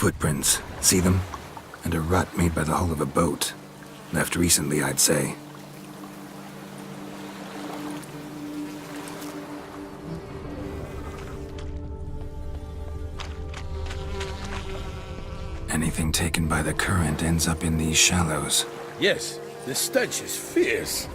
Footprints. See them? And a rut made by the hull of a boat. Left recently, I'd say. Anything taken by the current ends up in these shallows. Yes, the stench is fierce.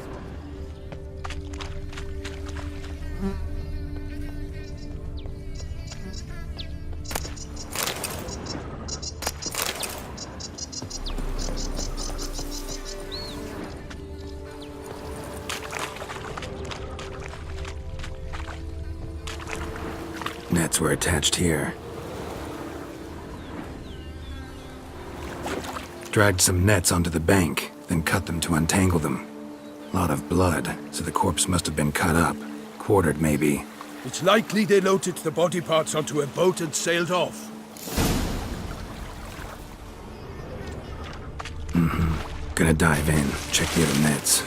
Nets were attached here. Dragged some nets onto the bank, then cut them to untangle them. Lot of blood, so the corpse must have been cut up. Quartered, maybe. It's likely they loaded the body parts onto a boat and sailed off. Gonna dive in, check the other nets.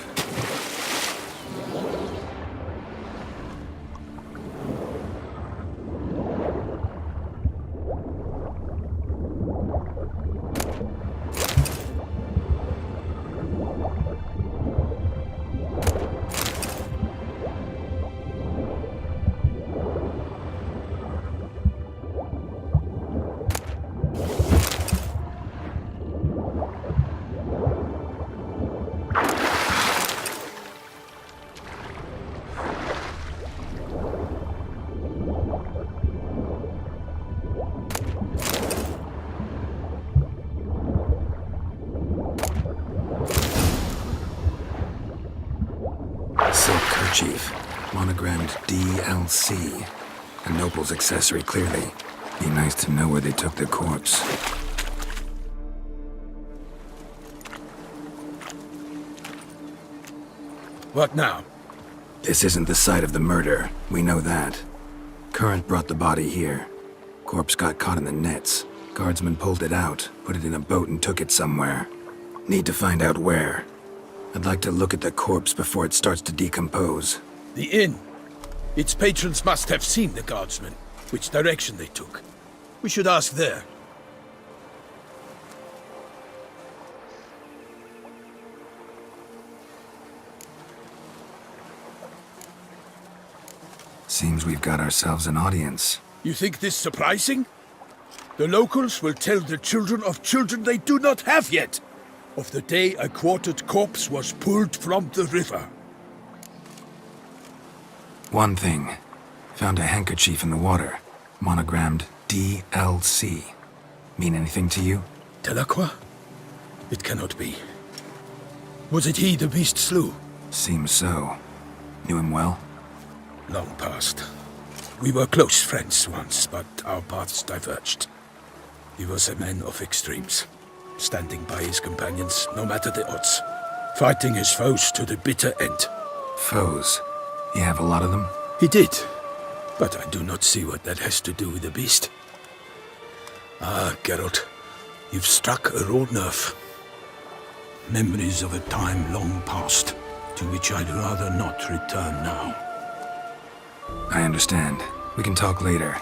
Silk kerchief, monogrammed DLC. A noble's accessory, clearly. Be nice to know where they took the corpse. What now? This isn't the site of the murder. We know that. Current brought the body here. Corpse got caught in the nets. Guardsmen pulled it out, put it in a boat and took it somewhere. Need to find out where. I'd like to look at the corpse before it starts to decompose. The inn. Its patrons must have seen the guardsmen, which direction they took. We should ask there. Seems we've got ourselves an audience. You think this surprising? The locals will tell the children of children they do not have yet, of the day a quartered corpse was pulled from the river. One thing. Found a handkerchief in the water. Monogrammed DLC. Mean anything to you? Delacroix? It cannot be. Was it he the beast slew? Seems so. Knew him well? Long past. We were close friends once, but our paths diverged. He was a man of extremes, standing by his companions no matter the odds, fighting his foes to the bitter end. Foes? You have a lot of them? He did, but I do not see what that has to do with the beast. Ah, Geralt, you've struck a raw nerve. Memories of a time long past, to which I'd rather not return now. I understand. We can talk later.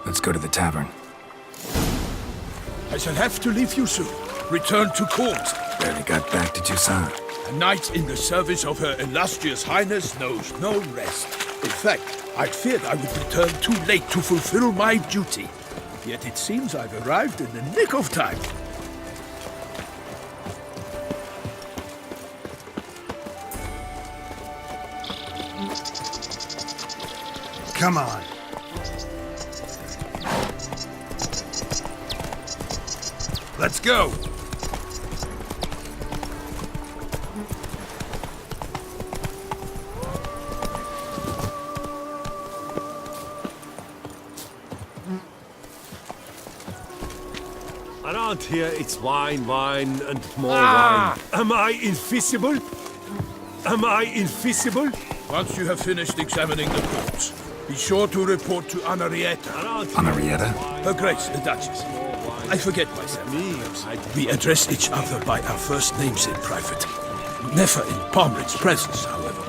Let's go to the tavern. I shall have to leave you soon. Return to court. Barely got back to Toussaint. A knight in the service of Her Illustrious Highness knows no rest. In fact, I feared I would return too late to fulfill my duty. Yet it seems I've arrived in the nick of time. Come on. Let's go. Around here it's wine, wine, and more wine. Am I invisible? Am I invisible? Once you have finished examining the corpse, be sure to report to Anarietta. Anarietta? Her Grace, the Duchess. I forget myself. We address each other by our first names in private. Never in Palmerit's presence, however.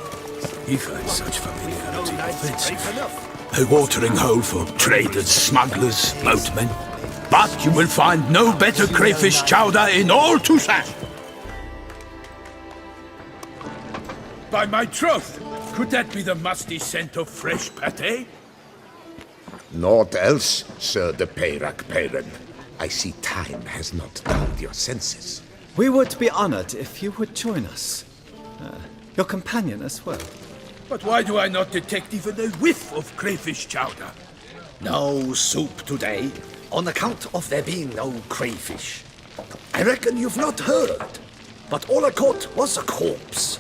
He finds such familiarity offensive. A watering hole for traders, smugglers, boatmen. But you will find no better crayfish chowder in all Toussaint. By my troth, could that be the musty scent of fresh pate? Naught else, Sir de Peyrac. I see time has not dulled your senses. We would be honored if you would join us. Your companion as well. But why do I not detect even a whiff of crayfish chowder? No soup today, on account of there being no crayfish. I reckon you've not heard, but all I caught was a corpse.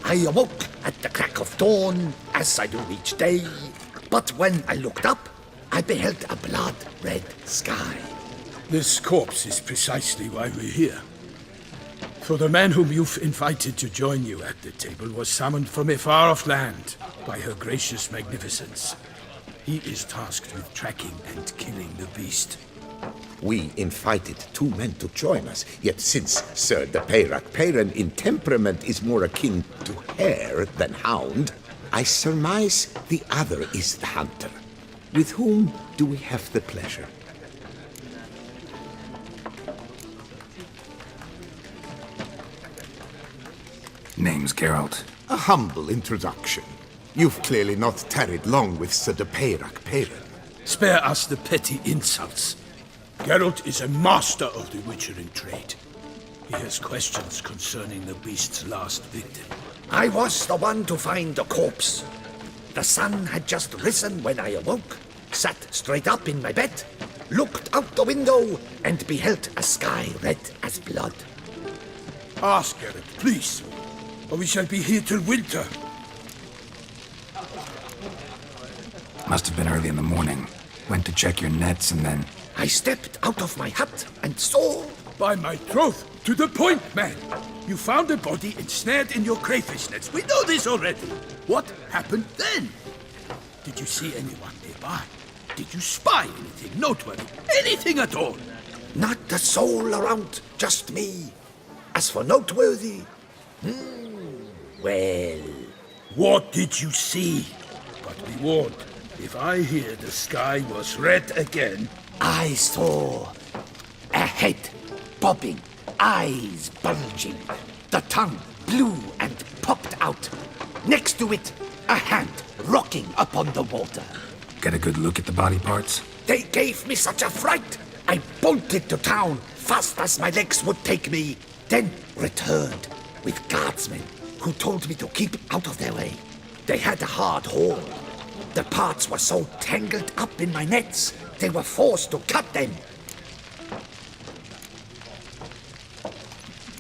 I awoke at the crack of dawn, as I do each day, but when I looked up, I beheld a blood-red sky. This corpse is precisely why we're here. For the man whom you've invited to join you at the table was summoned from a far-off land by her gracious magnificence. He is tasked with tracking and killing the beast. We invited 2 men to join us, yet since Sir de Peyrac in temperament is more akin to hare than hound, I surmise the other is the hunter. With whom do we have the pleasure? Name's Geralt. A humble introduction. You've clearly not tarried long with Sir de Peyrac. Spare us the petty insults. Geralt is a master of the witchering trade. He has questions concerning the beast's last victim. I was the one to find the corpse. The sun had just risen when I awoke, sat straight up in my bed, looked out the window, and beheld a sky red as blood. Ask Geralt, please, or we shall be here till winter. Must have been early in the morning. Went to check your nets and then... I stepped out of my hut and saw... By my troth, to the point, man. You found a body ensnared in your crayfish nets. We know this already. What happened then? Did you see anyone nearby? Did you spy anything noteworthy? Anything at all? Not a soul around, just me. As for noteworthy... well... What did you see? But be warned, if I hear the sky was red again... I saw a head bobbing, eyes bulging, the tongue blue and popped out. Next to it, a hand rocking upon the water. Get a good look at the body parts? They gave me such a fright. I bolted to town fast as my legs would take me, then returned with guardsmen who told me to keep out of their way. They had a hard haul. The parts were so tangled up in my nets, they were forced to cut them.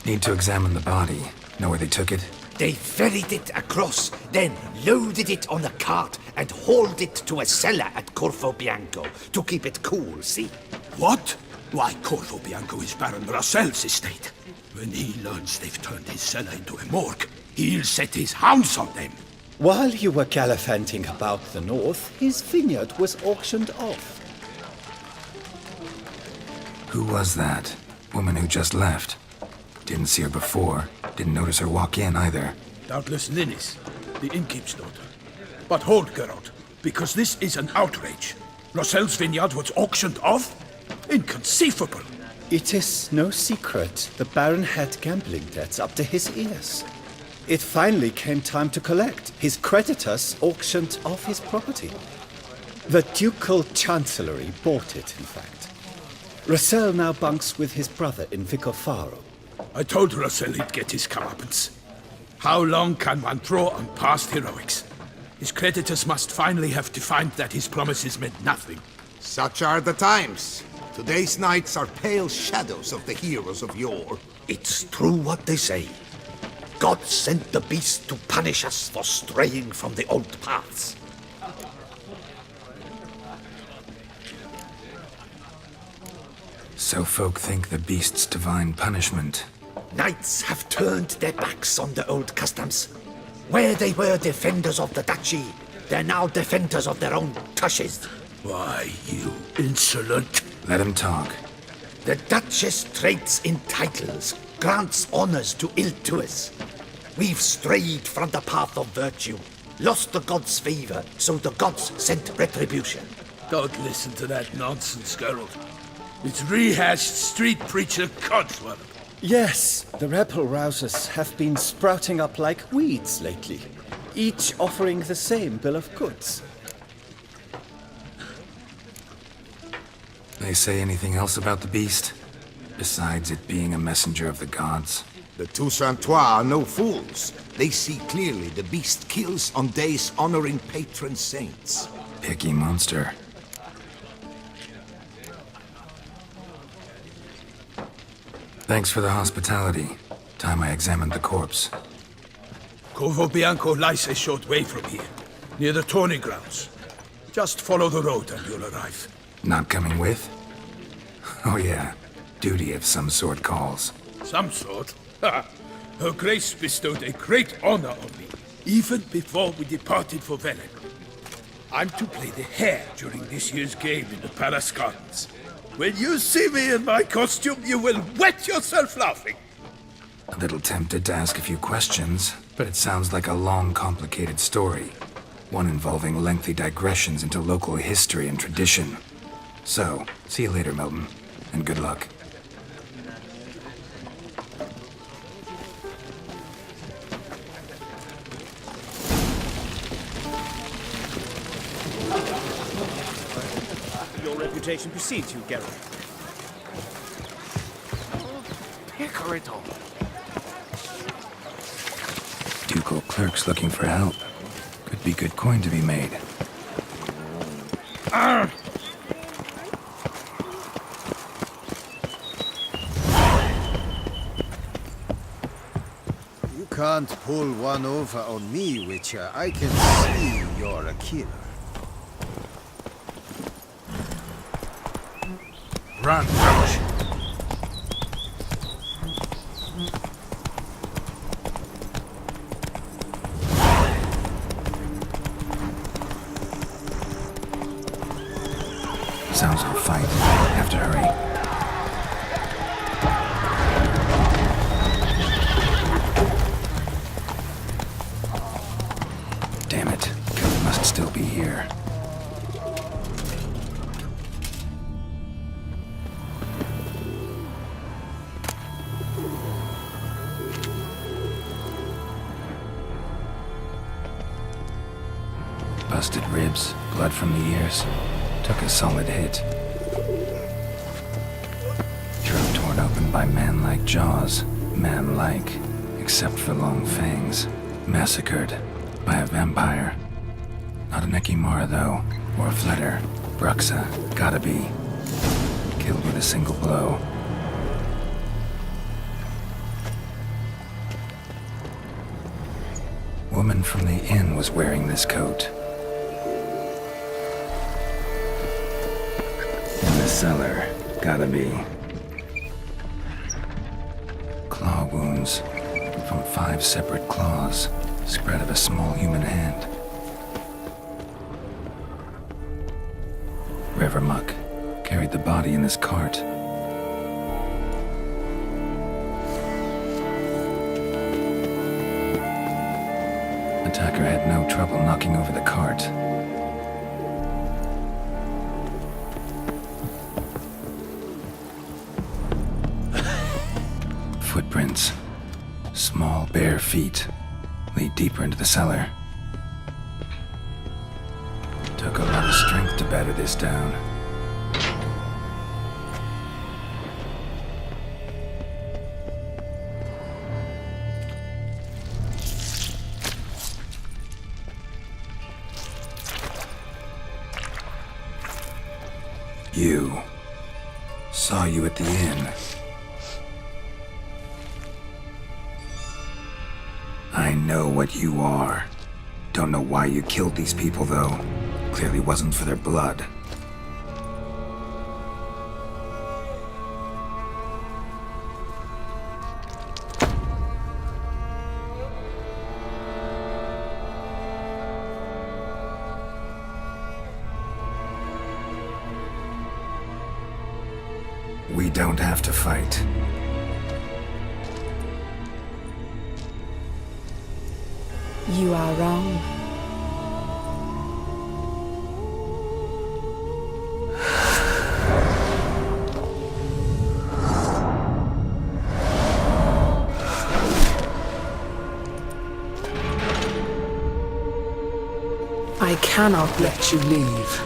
Need to examine the body. Know where they took it? They ferried it across, then loaded it on a cart and hauled it to a cellar at Corvo Bianco to keep it cool, see? What? Why, Corvo Bianco is Baron Russell's estate. When he learns they've turned his cellar into a morgue, he'll set his hounds on them. While you were gallivanting about the north, his vineyard was auctioned off. Who was that? Woman who just left. Didn't see her before. Didn't notice her walk in either. Doubtless Linnis, the innkeep's daughter. But hold, Geralt, because this is an outrage. Russell's vineyard was auctioned off? Inconceivable! It is no secret the Baron had gambling debts up to his ears. It finally came time to collect. His creditors auctioned off his property. The Ducal Chancellery bought it, in fact. Russell now bunks with his brother in Vicofaro. I told Russell he'd get his comeuppance. How long can one throw on past heroics? His creditors must finally have defined that his promises meant nothing. Such are the times. Today's knights are pale shadows of the heroes of yore. It's true what they say. God sent the beast to punish us for straying from the old paths. So folk think the beast's divine punishment. Knights have turned their backs on the old customs. Where they were defenders of the duchy, they're now defenders of their own tushes. Why, you insolent... Let him talk. The Duchess trades in titles, grants honors to ill-doers. We've strayed from the path of virtue, lost the gods' favor, so the gods sent retribution. Don't listen to that nonsense, Geralt. It's rehashed street preacher codswallop. Yes, the rebel rousers have been sprouting up like weeds lately, each offering the same bill of goods. They say anything else about the beast? Besides it being a messenger of the gods? The Toussaintois are no fools. They see clearly the beast kills on days honoring patron saints. Picky monster. Thanks for the hospitality. Time I examined the corpse. Corvo Bianco lies a short way from here, near the tourney grounds. Just follow the road and you'll arrive. Not coming with? Oh yeah, duty of some sort calls. Some sort? Her Grace bestowed a great honor on me, even before we departed for Velen. I'm to play the hare during this year's game in the Palace Gardens. When you see me in my costume, you will wet yourself laughing. A little tempted to ask a few questions, but it sounds like a long, complicated story. One involving lengthy digressions into local history and tradition. So, see you later, Milton, and good luck. Your reputation precedes you, Geralt. Picarito. Ducal clerks looking for help. Could be good coin to be made. You can't pull one over on me, Witcher. I can see you're a killer. Run, Roach. Sounds like a fight. Have to hurry. Damn it. Killer must still be here. Busted ribs, blood from the ears. Took a solid hit. Throat torn open by man-like jaws. Man-like, except for long fangs. Massacred by a vampire. Not an Ekimara, though, or a Fletter. Bruxa, gotta be. Killed with a single blow. Woman from the inn was wearing this coat. Cellar, gotta be. Claw wounds from 5 separate claws, spread of a small human hand. River Muck carried the body in his cart. Attacker had no trouble knocking over the cart. Footprints. Small, bare feet lead deeper into the cellar. Took a lot of strength to batter this down. You. Saw you at the inn. I know what you are. Don't know why you killed these people, though. Clearly wasn't for their blood. We don't have to fight. You are wrong. cannot let you leave.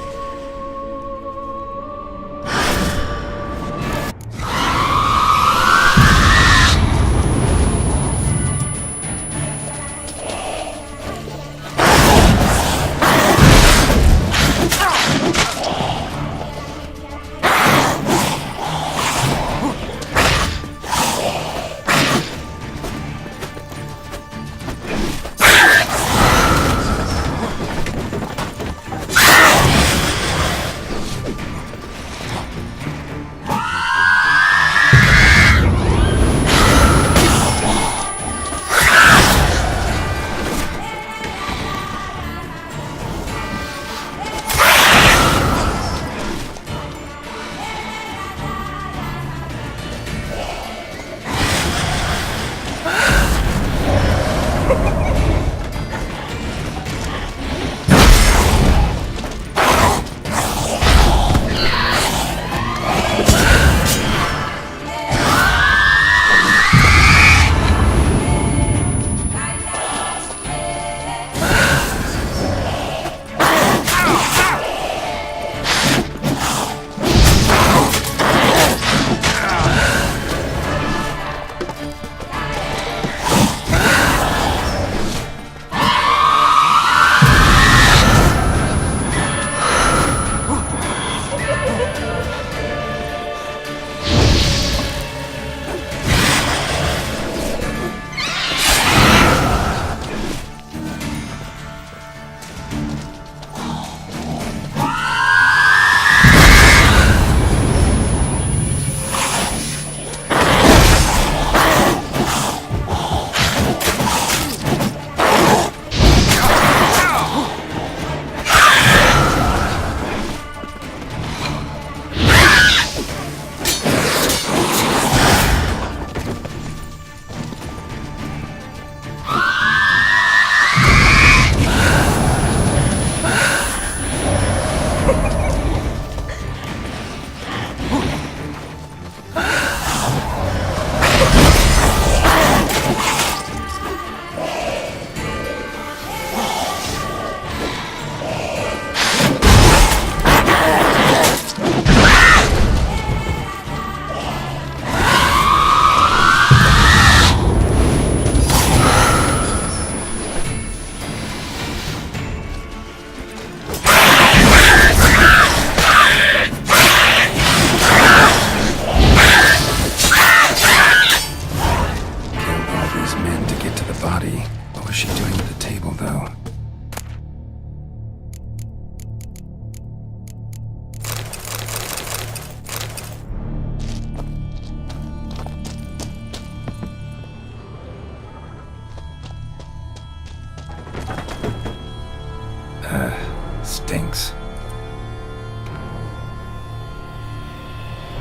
Stinks.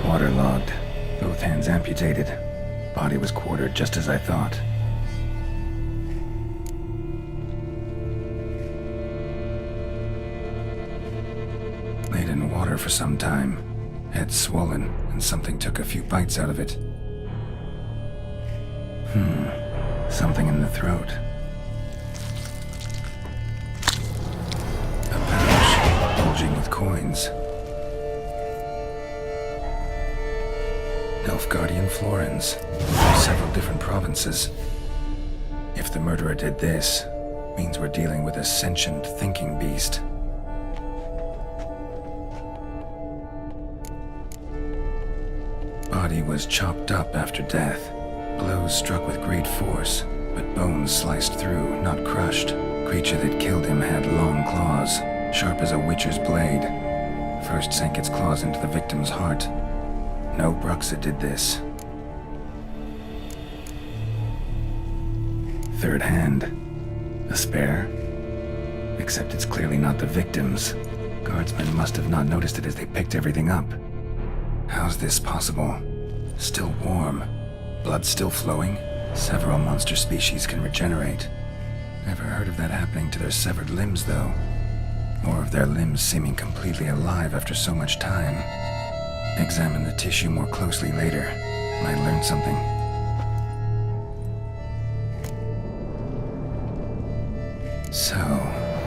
Waterlogged. Both hands amputated. Body was quartered just as I thought. Laid in water for some time. Head swollen, and something took a few bites out of it. Something in the throat. A pouch, bulging with coins. Nilfgaardian florins, from several different provinces. If the murderer did this, means we're dealing with a sentient thinking beast. Body was chopped up after death. Blows struck with great force, but bones sliced through, not crushed. Creature that killed him had long claws, sharp as a witcher's blade. First sank its claws into the victim's heart. No Bruxa did this. Third hand. A spare? Except it's clearly not the victim's. Guardsmen must have not noticed it as they picked everything up. How's this possible? Still warm. Blood still flowing? Several monster species can regenerate. Never heard of that happening to their severed limbs, though. Or of their limbs seeming completely alive after so much time. Examine the tissue more closely later. Might learn something. So,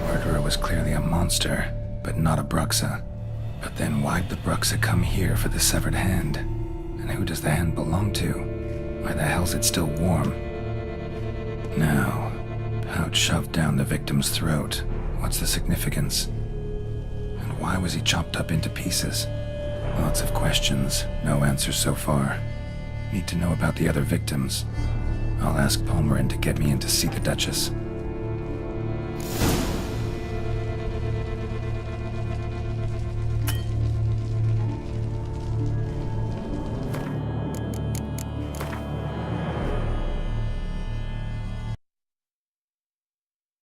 murderer was was clearly a monster, but not a Bruxa. But then why'd the Bruxa come here for the severed hand? And who does the hand belong to? Why the hell's it still warm? Now, pouch shoved down the victim's throat. What's the significance? And why was he chopped up into pieces? Lots of questions, no answers so far. Need to know about the other victims. I'll ask Palmerin to get me in to see the Duchess.